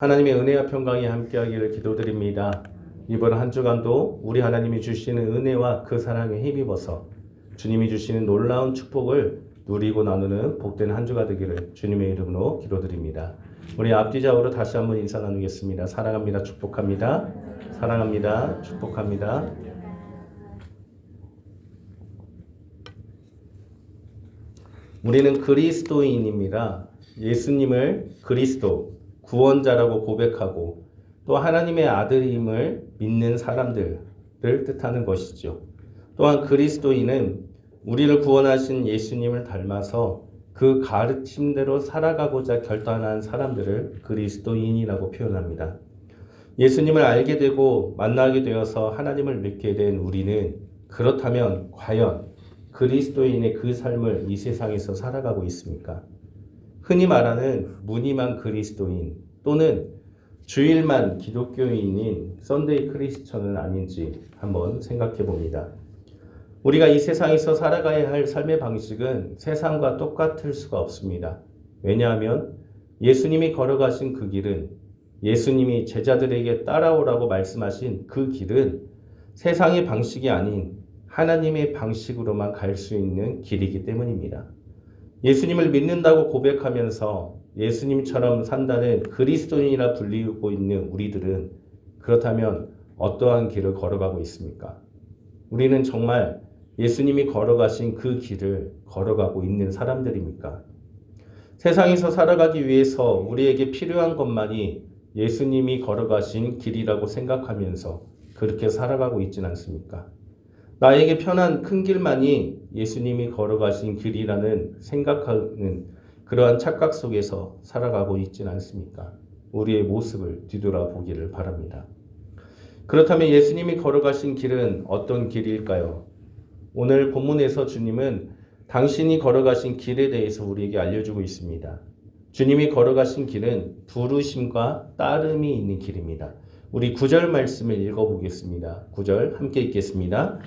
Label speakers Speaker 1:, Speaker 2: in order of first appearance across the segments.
Speaker 1: 하나님의 은혜와 평강이 함께하기를 기도드립니다. 이번 한 주간도 우리 하나님이 주시는 은혜와 그 사랑에 힘입어서 주님이 주시는 놀라운 축복을 누리고 나누는 복된 한 주가 되기를 주님의 이름으로 기도드립니다. 우리 앞뒤좌우로 다시 한번 인사 나누겠습니다. 사랑합니다. 축복합니다. 사랑합니다. 축복합니다. 우리는 그리스도인입니다. 예수님을 그리스도, 구원자라고 고백하고 또 하나님의 아들임을 믿는 사람들을 뜻하는 것이죠. 또한 그리스도인은 우리를 구원하신 예수님을 닮아서 그 가르침대로 살아가고자 결단한 사람들을 그리스도인이라고 표현합니다. 예수님을 알게 되고 만나게 되어서 하나님을 믿게 된 우리는 그렇다면 과연 그리스도인의 그 삶을 이 세상에서 살아가고 있습니까? 흔히 말하는 무늬만 그리스도인 또는 주일만 기독교인인 썬데이 크리스천은 아닌지 한번 생각해 봅니다. 우리가 이 세상에서 살아가야 할 삶의 방식은 세상과 똑같을 수가 없습니다. 왜냐하면 예수님이 걸어가신 그 길은, 예수님이 제자들에게 따라오라고 말씀하신 그 길은 세상의 방식이 아닌 하나님의 방식으로만 갈 수 있는 길이기 때문입니다. 예수님을 믿는다고 고백하면서 예수님처럼 산다는 그리스도인이라 불리고 있는 우리들은 그렇다면 어떠한 길을 걸어가고 있습니까? 우리는 정말 예수님이 걸어가신 그 길을 걸어가고 있는 사람들입니까? 세상에서 살아가기 위해서 우리에게 필요한 것만이 예수님이 걸어가신 길이라고 생각하면서 그렇게 살아가고 있진 않습니까? 나에게 편한 큰 길만이 예수님이 걸어가신 길이라는 생각하는 그러한 착각 속에서 살아가고 있지는 않습니까? 우리의 모습을 뒤돌아보기를 바랍니다. 그렇다면 예수님이 걸어가신 길은 어떤 길일까요? 오늘 본문에서 주님은 당신이 걸어가신 길에 대해서 우리에게 알려주고 있습니다. 주님이 걸어가신 길은 부르심과 따름이 있는 길입니다. 우리 9절 말씀을 읽어보겠습니다. 9절 함께 읽겠습니다.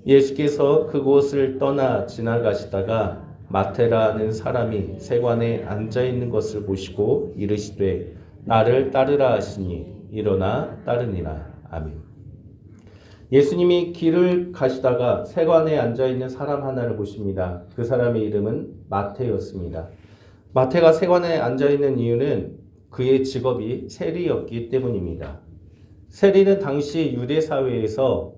Speaker 1: 예수께서 그곳을 떠나 지나가시다가 마태라는 사람이 세관에 앉아있는 것을 보시고 이르시되 나를 따르라 하시니 일어나 따르니라. 아멘. 예수님이 길을 가시다가 세관에 앉아있는 사람 하나를 보십니다. 그 사람의 이름은 마태였습니다. 마태가 세관에 앉아있는 이유는 그의 직업이 세리였기 때문입니다. 세리는 당시 유대 사회에서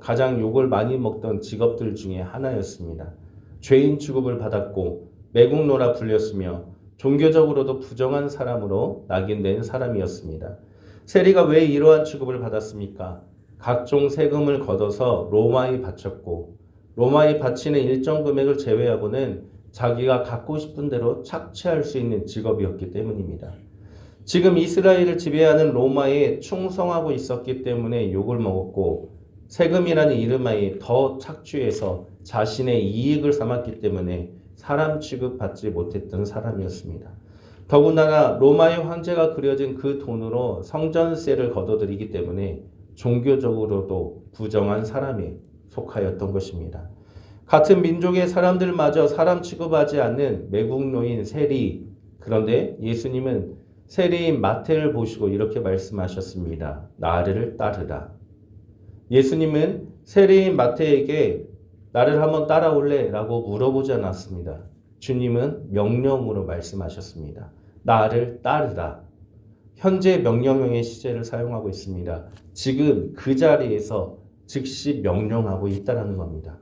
Speaker 1: 가장 욕을 많이 먹던 직업들 중에 하나였습니다. 죄인 취급을 받았고 매국노라 불렸으며 종교적으로도 부정한 사람으로 낙인된 사람이었습니다. 세리가 왜 이러한 취급을 받았습니까? 각종 세금을 걷어서 로마에 바쳤고 로마에 바치는 일정 금액을 제외하고는 자기가 갖고 싶은 대로 착취할 수 있는 직업이었기 때문입니다. 지금 이스라엘을 지배하는 로마에 충성하고 있었기 때문에 욕을 먹었고 세금이라는 이름하에 더 착취해서 자신의 이익을 삼았기 때문에 사람 취급받지 못했던 사람이었습니다. 더군다나 로마의 황제가 그려진 그 돈으로 성전세를 걷어들이기 때문에 종교적으로도 부정한 사람에 속하였던 것입니다. 같은 민족의 사람들마저 사람 취급하지 않는 매국노인 세리, 그런데 예수님은 세리인 마태를 보시고 이렇게 말씀하셨습니다. 나를 따르라. 예수님은 세리인 마태에게 나를 한번 따라올래? 라고 물어보지 않았습니다. 주님은 명령으로 말씀하셨습니다. 나를 따르라. 현재 명령형의 시제를 사용하고 있습니다. 지금 그 자리에서 즉시 명령하고 있다는 겁니다.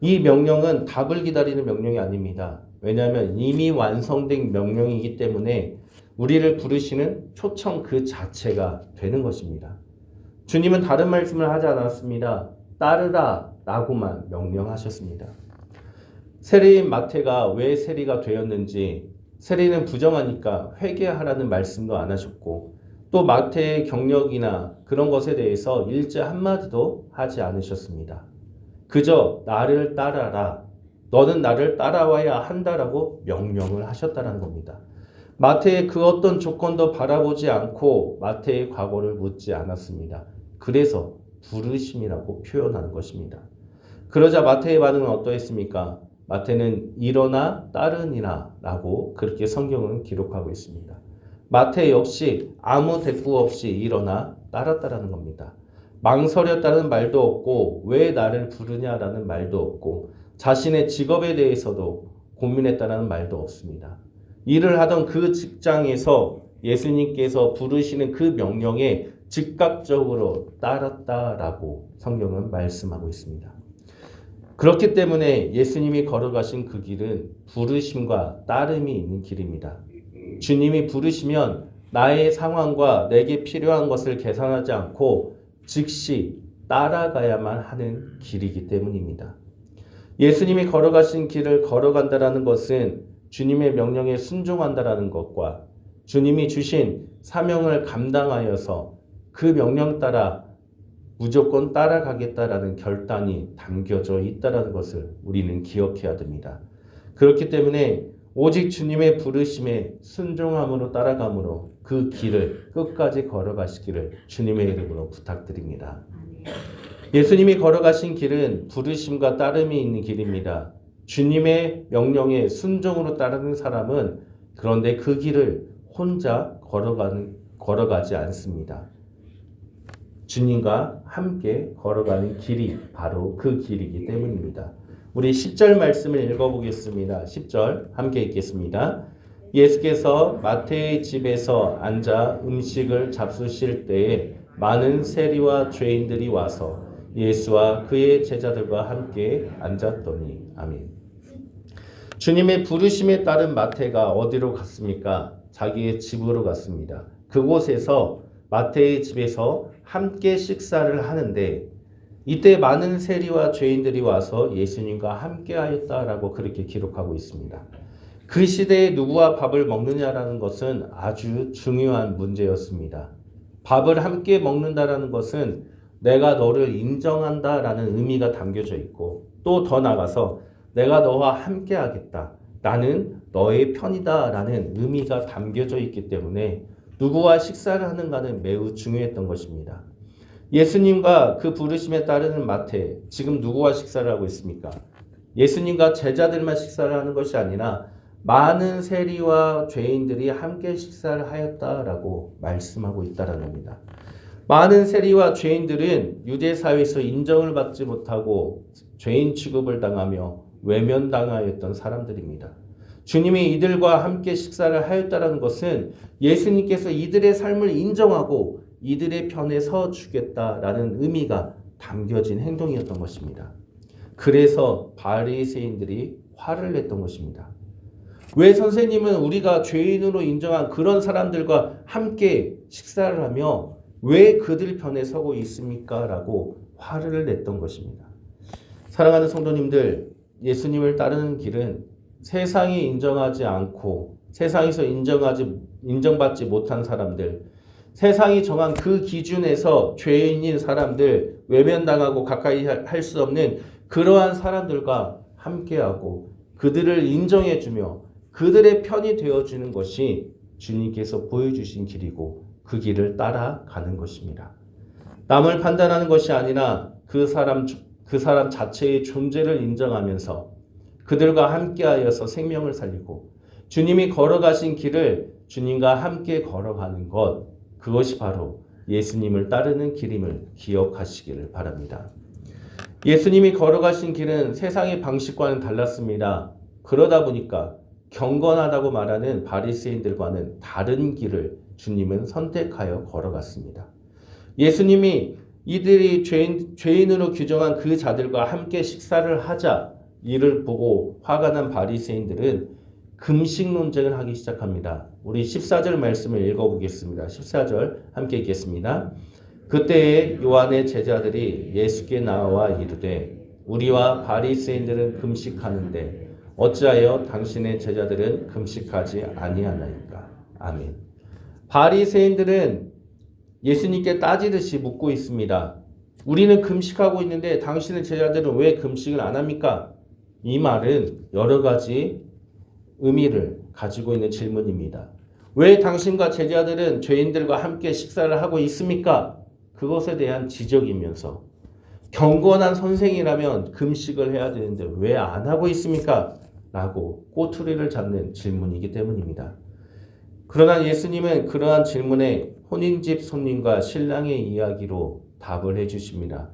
Speaker 1: 이 명령은 답을 기다리는 명령이 아닙니다. 왜냐하면 이미 완성된 명령이기 때문에 우리를 부르시는 초청 그 자체가 되는 것입니다. 주님은 다른 말씀을 하지 않았습니다. 따르라 라고만 명령하셨습니다. 세리인 마태가 왜 세리가 되었는지, 세리는 부정하니까 회개하라는 말씀도 안 하셨고 또 마태의 경력이나 그런 것에 대해서 일제 한마디도 하지 않으셨습니다. 그저 나를 따라라, 너는 나를 따라와야 한다라고 명령을 하셨다는 겁니다. 마태의 그 어떤 조건도 바라보지 않고 마태의 과거를 묻지 않았습니다. 그래서 부르심이라고 표현하는 것입니다. 그러자 마태의 반응은 어떠했습니까? 마태는 일어나 따르니라 라고 그렇게 성경은 기록하고 있습니다. 마태 역시 아무 대꾸 없이 일어나 따랐다라는 겁니다. 망설였다는 말도 없고 왜 나를 부르냐라는 말도 없고 자신의 직업에 대해서도 고민했다는 말도 없습니다. 일을 하던 그 직장에서 예수님께서 부르시는 그 명령에 즉각적으로 따랐다라고 성경은 말씀하고 있습니다. 그렇기 때문에 예수님이 걸어가신 그 길은 부르심과 따름이 있는 길입니다. 주님이 부르시면 나의 상황과 내게 필요한 것을 계산하지 않고 즉시 따라가야만 하는 길이기 때문입니다. 예수님이 걸어가신 길을 걸어간다라는 것은 주님의 명령에 순종한다라는 것과 주님이 주신 사명을 감당하여서 그 명령 따라 무조건 따라가겠다라는 결단이 담겨져 있다는 것을 우리는 기억해야 됩니다. 그렇기 때문에 오직 주님의 부르심에 순종함으로 따라감으로 그 길을 끝까지 걸어가시기를 주님의 이름으로 부탁드립니다. 예수님이 걸어가신 길은 부르심과 따름이 있는 길입니다. 주님의 명령에 순종으로 따르는 사람은 그런데 그 길을 혼자 걸어가지 않습니다. 주님과 함께 걸어가는 길이 바로 그 길이기 때문입니다. 우리 10절 말씀을 읽어보겠습니다. 10절 함께 읽겠습니다. 예수께서 마태의 집에서 앉아 음식을 잡수실 때에 많은 세리와 죄인들이 와서 예수와 그의 제자들과 함께 앉았더니 아멘. 주님의 부르심에 따른 마태가 어디로 갔습니까? 자기의 집으로 갔습니다. 그곳에서 마태의 집에서 함께 식사를 하는데 이때 많은 세리와 죄인들이 와서 예수님과 함께 하였다라고 그렇게 기록하고 있습니다. 그 시대에 누구와 밥을 먹느냐라는 것은 아주 중요한 문제였습니다. 밥을 함께 먹는다라는 것은 내가 너를 인정한다라는 의미가 담겨져 있고 또 더 나아가서 내가 너와 함께 하겠다. 나는 너의 편이다라는 의미가 담겨져 있기 때문에 누구와 식사를 하는가는 매우 중요했던 것입니다. 예수님과 그 부르심에 따르는 마태, 지금 누구와 식사를 하고 있습니까? 예수님과 제자들만 식사를 하는 것이 아니라 많은 세리와 죄인들이 함께 식사를 하였다라고 말씀하고 있다는 겁니다. 많은 세리와 죄인들은 유대 사회에서 인정을 받지 못하고 죄인 취급을 당하며 외면당하였던 사람들입니다. 주님이 이들과 함께 식사를 하였다는 것은 예수님께서 이들의 삶을 인정하고 이들의 편에 서 주겠다라는 의미가 담겨진 행동이었던 것입니다. 그래서 바리새인들이 화를 냈던 것입니다. 왜 선생님은 우리가 죄인으로 인정한 그런 사람들과 함께 식사를 하며 왜 그들 편에 서고 있습니까? 라고 화를 냈던 것입니다. 사랑하는 성도님들, 예수님을 따르는 길은 세상이 인정하지 않고 세상에서 인정받지 못한 사람들, 세상이 정한 그 기준에서 죄인인 사람들, 외면당하고 가까이 할 수 없는 그러한 사람들과 함께하고 그들을 인정해주며 그들의 편이 되어주는 것이 주님께서 보여주신 길이고 그 길을 따라가는 것입니다. 남을 판단하는 것이 아니라 그 사람 자체의 존재를 인정하면서 그들과 함께하여서 생명을 살리고 주님이 걸어가신 길을 주님과 함께 걸어가는 것, 그것이 바로 예수님을 따르는 길임을 기억하시기를 바랍니다. 예수님이 걸어가신 길은 세상의 방식과는 달랐습니다. 그러다 보니까 경건하다고 말하는 바리새인들과는 다른 길을 주님은 선택하여 걸어갔습니다. 예수님이 이들이 죄인으로 규정한 그 자들과 함께 식사를 하자 이를 보고 화가 난 바리새인들은 금식 논쟁을 하기 시작합니다. 우리 14절 말씀을 읽어보겠습니다. 14절 함께 읽겠습니다. 그때에 요한의 제자들이 예수께 나와 이르되 우리와 바리새인들은 금식하는데 어찌하여 당신의 제자들은 금식하지 아니하나이까? 아멘. 바리새인들은 예수님께 따지듯이 묻고 있습니다. 우리는 금식하고 있는데 당신의 제자들은 왜 금식을 안 합니까? 이 말은 여러 가지 의미를 가지고 있는 질문입니다. 왜 당신과 제자들은 죄인들과 함께 식사를 하고 있습니까? 그것에 대한 지적이면서 경건한 선생이라면 금식을 해야 되는데 왜 안 하고 있습니까? 라고 꼬투리를 잡는 질문이기 때문입니다. 그러나 예수님은 그러한 질문에 혼인집 손님과 신랑의 이야기로 답을 해주십니다.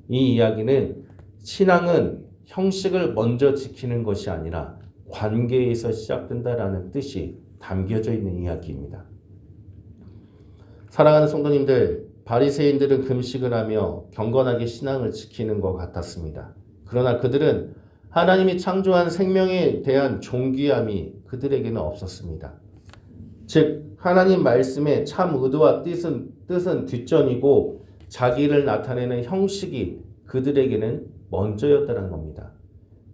Speaker 1: 이 이야기는 신앙은 형식을 먼저 지키는 것이 아니라 관계에서 시작된다라는 뜻이 담겨져 있는 이야기입니다. 사랑하는 성도님들, 바리새인들은 금식을 하며 경건하게 신앙을 지키는 것 같았습니다. 그러나 그들은 하나님이 창조한 생명에 대한 존귀함이 그들에게는 없었습니다. 즉 하나님 말씀의 참 의도와 뜻은 뒷전이고 자기를 나타내는 형식이 그들에게는 먼저였다는 겁니다.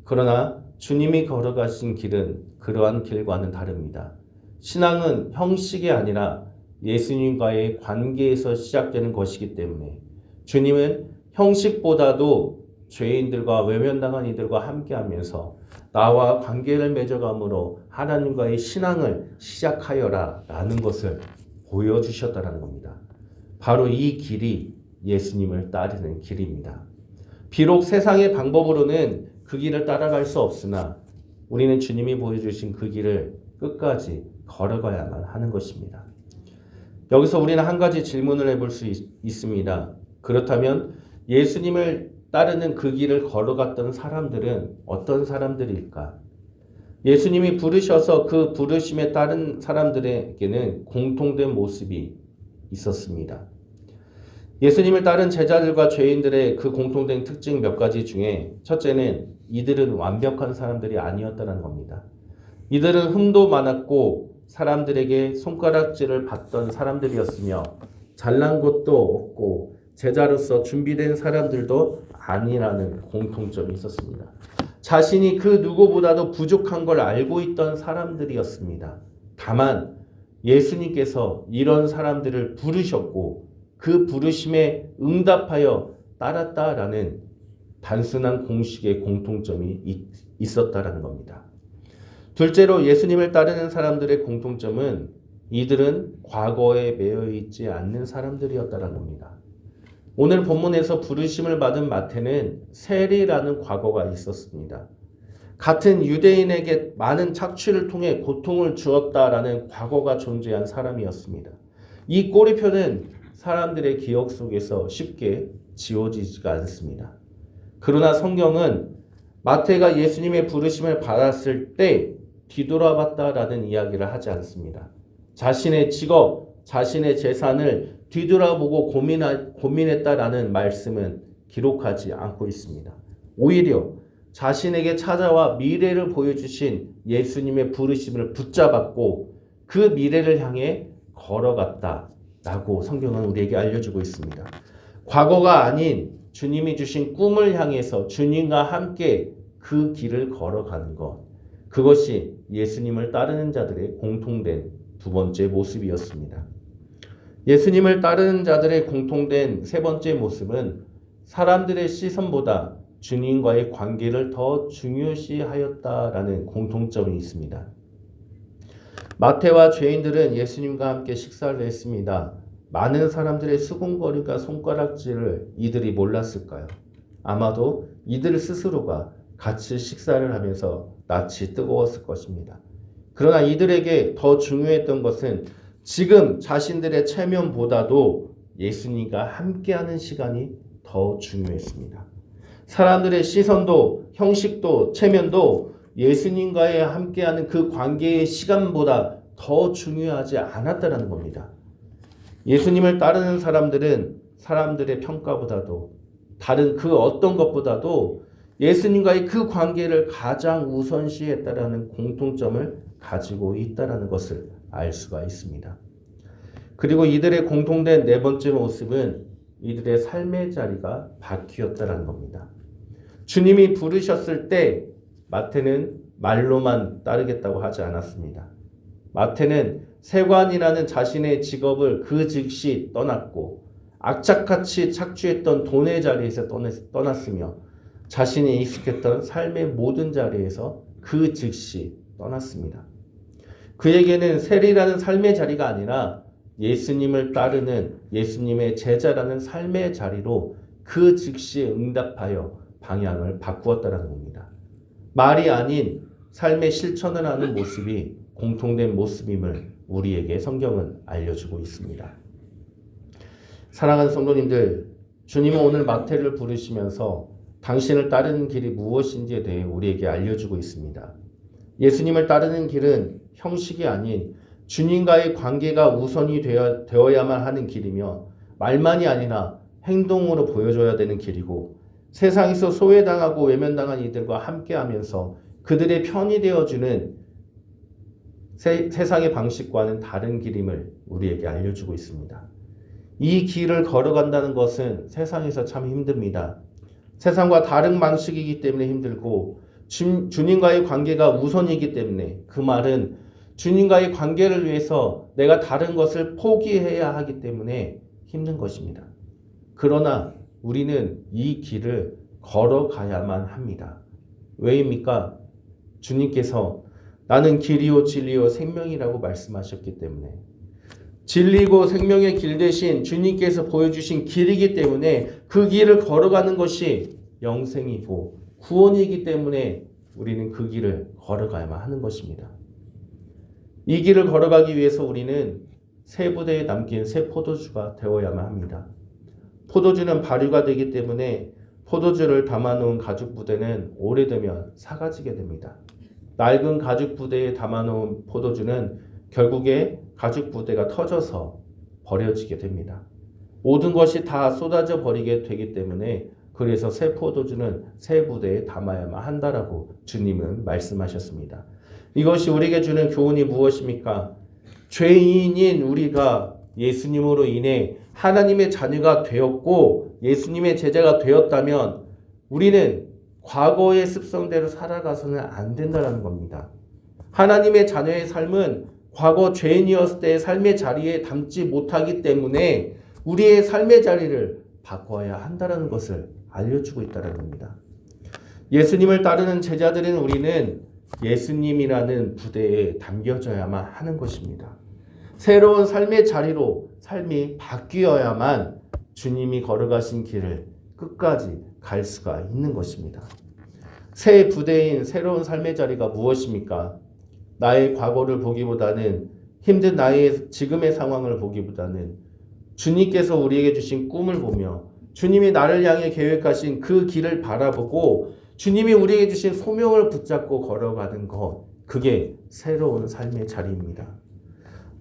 Speaker 1: 그러나 주님이 걸어가신 길은 그러한 길과는 다릅니다. 신앙은 형식이 아니라 예수님과의 관계에서 시작되는 것이기 때문에 주님은 형식보다도 죄인들과 외면당한 이들과 함께하면서 나와 관계를 맺어감으로 하나님과의 신앙을 시작하여라 라는 것을 보여주셨다는 겁니다. 바로 이 길이 예수님을 따르는 길입니다. 비록 세상의 방법으로는 그 길을 따라갈 수 없으나 우리는 주님이 보여주신 그 길을 끝까지 걸어가야만 하는 것입니다. 여기서 우리는 한 가지 질문을 해볼 수 있습니다. 그렇다면 예수님을 따르는 그 길을 걸어갔던 사람들은 어떤 사람들일까? 예수님이 부르셔서 그 부르심에 따른 사람들에게는 공통된 모습이 있었습니다. 예수님을 따른 제자들과 죄인들의 그 공통된 특징 몇 가지 중에 첫째는 이들은 완벽한 사람들이 아니었다는 겁니다. 이들은 흠도 많았고 사람들에게 손가락질을 받던 사람들이었으며 잘난 것도 없고 제자로서 준비된 사람들도 아니라는 공통점이 있었습니다. 자신이 그 누구보다도 부족한 걸 알고 있던 사람들이었습니다. 다만 예수님께서 이런 사람들을 부르셨고 그 부르심에 응답하여 따랐다라는 단순한 공식의 공통점이 있었다라는 겁니다. 둘째로 예수님을 따르는 사람들의 공통점은 이들은 과거에 매여 있지 않는 사람들이었다는 겁니다. 오늘 본문에서 부르심을 받은 마태는 세리라는 과거가 있었습니다. 같은 유대인에게 많은 착취를 통해 고통을 주었다라는 과거가 존재한 사람이었습니다. 이 꼬리표는 사람들의 기억 속에서 쉽게 지워지지가 않습니다. 그러나 성경은 마태가 예수님의 부르심을 받았을 때 뒤돌아봤다라는 이야기를 하지 않습니다. 자신의 직업, 자신의 재산을 뒤돌아보고 고민했다라는 말씀은 기록하지 않고 있습니다. 오히려 자신에게 찾아와 미래를 보여주신 예수님의 부르심을 붙잡았고 그 미래를 향해 걸어갔다라고 성경은 우리에게 알려주고 있습니다. 과거가 아닌 주님이 주신 꿈을 향해서 주님과 함께 그 길을 걸어가는 것, 그것이 예수님을 따르는 자들의 공통된 두 번째 모습이었습니다. 예수님을 따르는 자들의 공통된 세 번째 모습은 사람들의 시선보다 주님과의 관계를 더 중요시하였다라는 공통점이 있습니다. 마태와 죄인들은 예수님과 함께 식사를 했습니다. 많은 사람들의 수군거리가 손가락질을 이들이 몰랐을까요? 아마도 이들 스스로가 같이 식사를 하면서 낯이 뜨거웠을 것입니다. 그러나 이들에게 더 중요했던 것은 지금 자신들의 체면보다도 예수님과 함께하는 시간이 더 중요했습니다. 사람들의 시선도 형식도 체면도 예수님과의 함께하는 그 관계의 시간보다 더 중요하지 않았다는 겁니다. 예수님을 따르는 사람들은 사람들의 평가보다도 다른 그 어떤 것보다도 예수님과의 그 관계를 가장 우선시했다라는 공통점을 가지고 있다라는 것을 알 수가 있습니다. 그리고 이들의 공통된 네 번째 모습은 이들의 삶의 자리가 바뀌었다라는 겁니다. 주님이 부르셨을 때 마태는 말로만 따르겠다고 하지 않았습니다. 마태는 세관이라는 자신의 직업을 그 즉시 떠났고 악착같이 착취했던 돈의 자리에서 떠났으며 자신이 익숙했던 삶의 모든 자리에서 그 즉시 떠났습니다. 그에게는 세리라는 삶의 자리가 아니라 예수님을 따르는 예수님의 제자라는 삶의 자리로 그 즉시 응답하여 방향을 바꾸었다는 겁니다. 말이 아닌 삶의 실천을 하는 모습이 공통된 모습임을 우리에게 성경은 알려주고 있습니다. 사랑하는 성도님들, 주님은 오늘 마태를 부르시면서 당신을 따르는 길이 무엇인지에 대해 우리에게 알려주고 있습니다. 예수님을 따르는 길은 형식이 아닌 주님과의 관계가 우선이 되어야만 하는 길이며 말만이 아니라 행동으로 보여줘야 되는 길이고 세상에서 소외당하고 외면당한 이들과 함께하면서 그들의 편이 되어주는 세상의 방식과는 다른 길임을 우리에게 알려주고 있습니다. 이 길을 걸어간다는 것은 세상에서 참 힘듭니다. 세상과 다른 방식이기 때문에 힘들고 주님과의 관계가 우선이기 때문에 그 말은 주님과의 관계를 위해서 내가 다른 것을 포기해야 하기 때문에 힘든 것입니다. 그러나 우리는 이 길을 걸어가야만 합니다. 왜입니까? 주님께서 나는 길이요 진리요 생명이라고 말씀하셨기 때문에 진리고 생명의 길 대신 주님께서 보여주신 길이기 때문에 그 길을 걸어가는 것이 영생이고 구원이기 때문에 우리는 그 길을 걸어가야만 하는 것입니다. 이 길을 걸어가기 위해서 우리는 새 부대에 담긴 새 포도주가 되어야만 합니다. 포도주는 발효가 되기 때문에 포도주를 담아놓은 가죽 부대는 오래되면 사가지게 됩니다. 낡은 가죽 부대에 담아놓은 포도주는 결국에 가죽 부대가 터져서 버려지게 됩니다. 모든 것이 다 쏟아져 버리게 되기 때문에 그래서 새 포도주는 새 부대에 담아야만 한다라고 주님은 말씀하셨습니다. 이것이 우리에게 주는 교훈이 무엇입니까? 죄인인 우리가 예수님으로 인해 하나님의 자녀가 되었고 예수님의 제자가 되었다면 우리는 과거의 습성대로 살아가서는 안 된다는 겁니다. 하나님의 자녀의 삶은 과거 죄인이었을 때의 삶의 자리에 담지 못하기 때문에 우리의 삶의 자리를 바꿔야 한다는 것을 알려주고 있다는 겁니다. 예수님을 따르는 제자들인 우리는 예수님이라는 부대에 담겨져야만 하는 것입니다. 새로운 삶의 자리로 삶이 바뀌어야만 주님이 걸어가신 길을 끝까지 갈 수가 있는 것입니다. 새 부대인 새로운 삶의 자리가 무엇입니까? 나의 과거를 보기보다는 힘든 나의 지금의 상황을 보기보다는 주님께서 우리에게 주신 꿈을 보며 주님이 나를 향해 계획하신 그 길을 바라보고 주님이 우리에게 주신 소명을 붙잡고 걸어가는 것, 그게 새로운 삶의 자리입니다.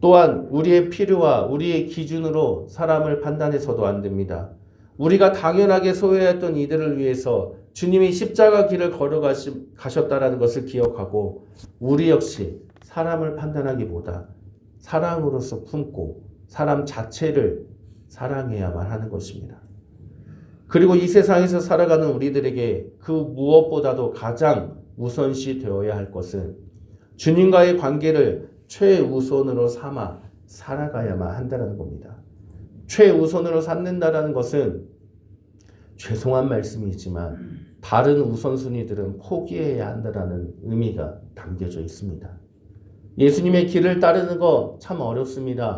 Speaker 1: 또한 우리의 필요와 우리의 기준으로 사람을 판단해서도 안 됩니다. 우리가 당연하게 소외했던 이들을 위해서 주님이 십자가 길을 걸어가셨다는 것을 기억하고 우리 역시 사람을 판단하기보다 사랑으로서 품고 사람 자체를 사랑해야만 하는 것입니다. 그리고 이 세상에서 살아가는 우리들에게 그 무엇보다도 가장 우선시 되어야 할 것은 주님과의 관계를 최우선으로 삼아 살아가야만 한다는 겁니다. 최우선으로 삼는다는 것은 죄송한 말씀이지만 다른 우선순위들은 포기해야 한다는 의미가 담겨져 있습니다. 예수님의 길을 따르는 거 참 어렵습니다.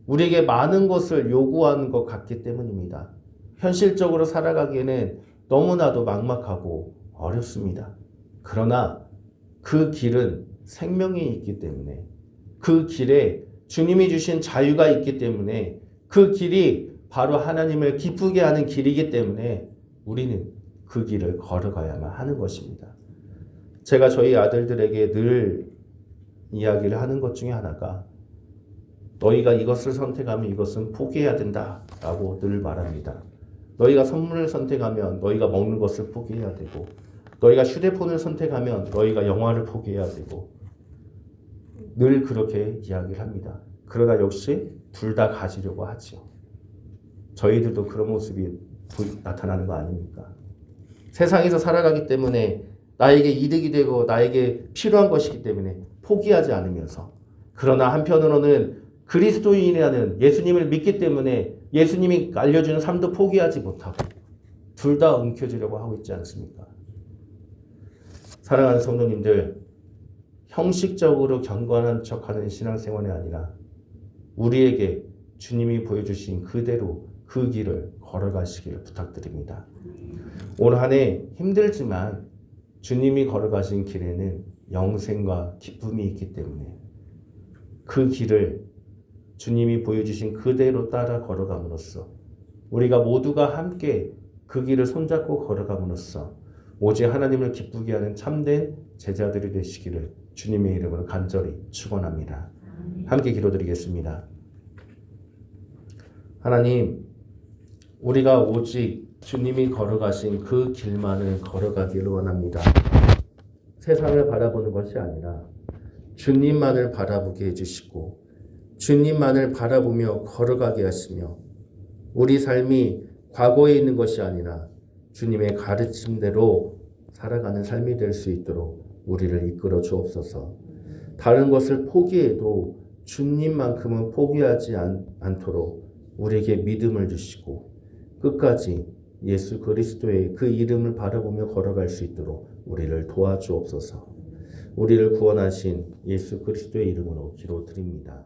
Speaker 1: 우리에게 많은 것을 요구하는 것 같기 때문입니다. 현실적으로 살아가기에는 너무나도 막막하고 어렵습니다. 그러나 그 길은 생명이 있기 때문에 그 길에 주님이 주신 자유가 있기 때문에 그 길이 바로 하나님을 기쁘게 하는 길이기 때문에 우리는 그 길을 걸어가야만 하는 것입니다. 제가 저희 아들들에게 늘 이야기를 하는 것 중에 하나가 너희가 이것을 선택하면 이것은 포기해야 된다라고 늘 말합니다. 너희가 선물을 선택하면 너희가 먹는 것을 포기해야 되고 너희가 휴대폰을 선택하면 너희가 영화를 포기해야 되고 늘 그렇게 이야기를 합니다. 그러나 역시 둘 다 가지려고 하죠. 저희들도 그런 모습이 나타나는 거 아닙니까? 세상에서 살아가기 때문에 나에게 이득이 되고 나에게 필요한 것이기 때문에 포기하지 않으면서 그러나 한편으로는 그리스도인이라는 예수님을 믿기 때문에 예수님이 알려주는 삶도 포기하지 못하고 둘 다 움켜쥐려고 하고 있지 않습니까? 사랑하는 성도님들, 형식적으로 경건한 척하는 신앙생활이 아니라 우리에게 주님이 보여주신 그대로 그 길을 걸어가시기를 부탁드립니다. 올 한 해 힘들지만 주님이 걸어가신 길에는 영생과 기쁨이 있기 때문에 그 길을 주님이 보여주신 그대로 따라 걸어감으로써 우리가 모두가 함께 그 길을 손잡고 걸어감으로써 오직 하나님을 기쁘게 하는 참된 제자들이 되시기를 주님의 이름으로 간절히 축원합니다. 함께 기도드리겠습니다. 하나님, 우리가 오직 주님이 걸어가신 그 길만을 걸어가기를 원합니다. 세상을 바라보는 것이 아니라 주님만을 바라보게 해주시고 주님만을 바라보며 걸어가게 하시며 우리 삶이 과거에 있는 것이 아니라 주님의 가르침대로 살아가는 삶이 될 수 있도록 우리를 이끌어 주옵소서. 다른 것을 포기해도 주님만큼은 포기하지 않도록 우리에게 믿음을 주시고 끝까지 예수 그리스도의 그 이름을 바라보며 걸어갈 수 있도록 우리를 도와주옵소서. 우리를 구원하신 예수 그리스도의 이름으로 기도드립니다.